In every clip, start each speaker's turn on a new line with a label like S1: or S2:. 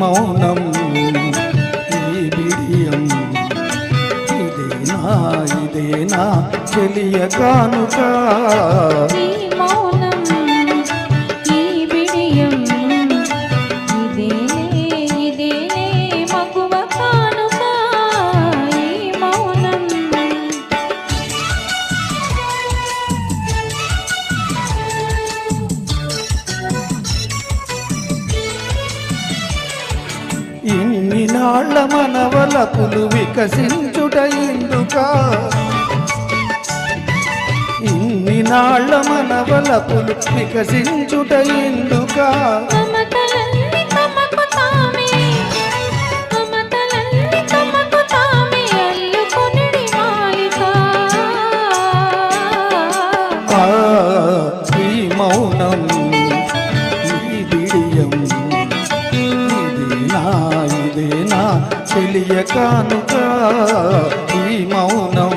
S1: మౌనం ఈ బిడియం ఇదేనా చెలియ కానుక ఇన్ని నాళ్ళ మనవలపులు వికసించుట ఎందుక ఇన్ని నాళ్ళ మనవలపులు వికసించుట ఎందుక ఈ మౌనం ఈ బిడియం ఇదేనా చెలియ కానుక ఈ మౌనం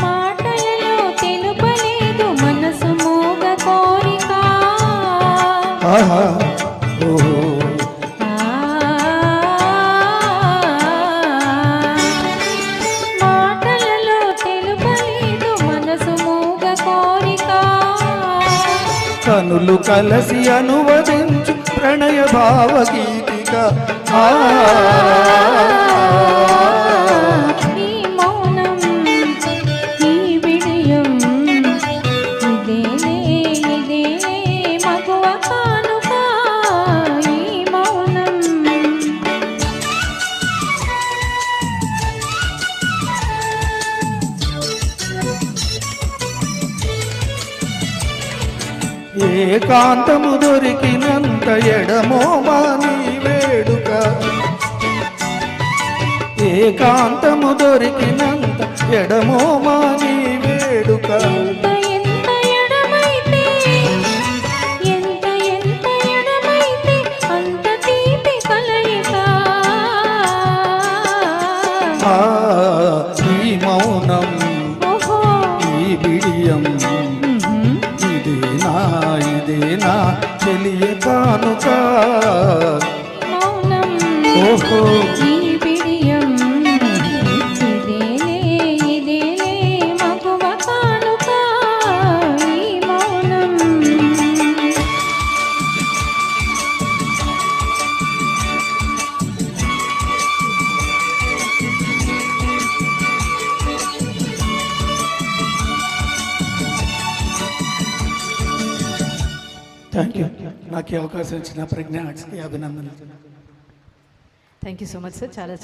S2: మాటలలో తెలుపలేదు మనసు మోగ కోరిక మాటలలో తెలుపలేదు మనసు మోగ కోరిక
S1: కనులు కలసి అనువదించు ప్రణయ భావగీతిక
S2: ఈ మౌనం ఈ బిడియం ఇదేలే మగువ కానుక ఈ మౌనం
S1: ఏకాంతము దొరికినంత ఎడమో మాని వేడుక ఏకాంతము దొరికినంత ఎడమో మాని వేడుక
S2: ఎంత ఎడమైతే అంత తీపి కలయిక
S1: ఈ మౌనం ఈ బిడియం ఇదేనా చెలియ కానుక
S2: మౌనం ఈ బిడియం ఇదేలే మగువ కానుక ఈ మౌనం
S1: థ్యాంక్ యూ నాకు ఈ అవకాశం ఇచ్చిన ప్రజ్ఞ ఆర్ట్స్కి అభినందనలు.
S3: Thank you so much sir. చాలా